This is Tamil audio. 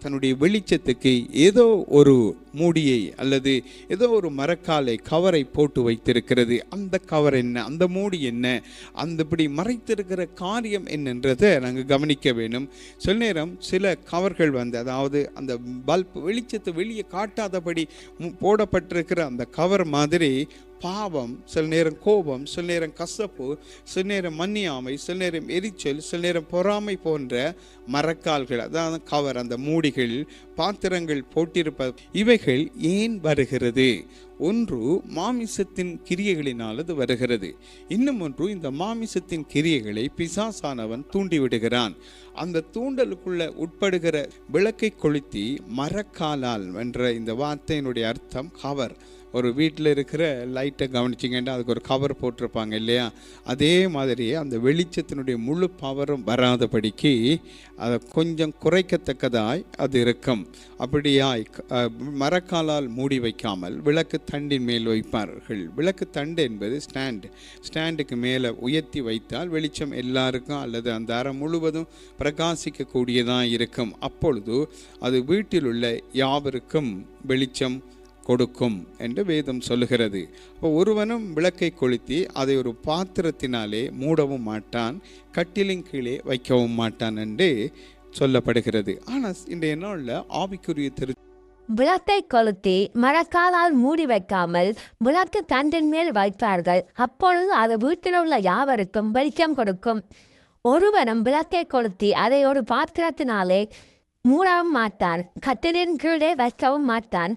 தன்னுடைய வெளிச்சத்துக்கு ஏதோ ஒரு மூடியை அல்லது ஏதோ ஒரு மரக்காலை கவரை போட்டு வைத்திருக்கிறது. அந்த கவர் என்ன, அந்த மூடி என்ன, அந்தபடி மறைத்திருக்கிற காரியம் என்னன்றதை நாங்கள் கவனிக்க வேணும். சில நேரம் சில கவர்கள் அதாவது அந்த பல்ப் வெளிச்சத்தை வெளியே காட்டாதபடி போடப்பட்டிருக்கிற அந்த கவர் மாதிரி பாவம், சில நேரம் கோபம், சில நேரம் கசப்பு, சில நேரம் மன்னியாமை, சில நேரம் எரிச்சல், சில நேரம் பொறாமை போன்ற மரக்கால்கள், அதாவது கவர், அந்த மூடிகள், பாத்திரங்கள் போட்டிருப்ப இவைகள் ஏன் வருகிறது? ஒன்று மாமிசத்தின் கிரியைகளினால் அது வருகிறது. இன்னும் ஒன்று, இந்த மாமிசத்தின் கிரியைகளை பிசாசானவன் தூண்டிவிடுகிறான். அந்த தூண்டலுக்குள்ள உட்படுகிற விளக்கை கொளுத்தி மரக்காலால் என்ற இந்த வார்த்தையினுடைய அர்த்தம் கவர். ஒரு வீட்டில் இருக்கிற லைட்டை கவனிச்சிங்கன்னா அதுக்கு ஒரு கவர் போட்டிருப்பாங்க இல்லையா? அதே மாதிரி அந்த வெளிச்சத்தினுடைய முழு பவரும் வராதபடிக்கு அதை கொஞ்சம் குறைக்கத்தக்கதாய் அது இருக்கும். அப்படியாய் மரக்காலால் மூடி வைக்காமல் விளக்கு தண்டின் மேல் வைப்பார்கள். விளக்கு தண்டு என்பது ஸ்டாண்டுக்கு மேலே உயர்த்தி வைத்தால் வெளிச்சம் எல்லாருக்கும் அல்லது அந்த அறை முழுவதும் பிரகாசிக்கக்கூடியதாக இருக்கும். அப்பொழுது அது வீட்டில் உள்ள யாவருக்கும் வெளிச்சம் கொடுக்கும் என்று வேதம் சொல்லுகிறது. அப்போ ஒருவனும் விளக்கை கொளுத்தி அதை ஒரு பாத்திரத்தினாலே மூடவும் மாட்டான், கட்டிலின் கீழே வைக்கவும் மாட்டான் என்று சொல்லப்படுகிறது. ஆனால் இன்றைய நாளில் ஆவிக்குரிய விளக்கை கொளுத்தி மரக்காலால் மூடி வைக்காமல் விளக்கு தண்டின் மேல் வைப்பார்கள். அப்பொழுது அது வீட்டில் உள்ள யாவருக்கும் வெளிச்சம் கொடுக்கும். ஒருவனும் விளக்கை கொளுத்தி அதை ஒரு பாத்திரத்தினாலே மூடவும் மாட்டான், கட்டிலின் கீழே வைக்கவும் மாட்டான்.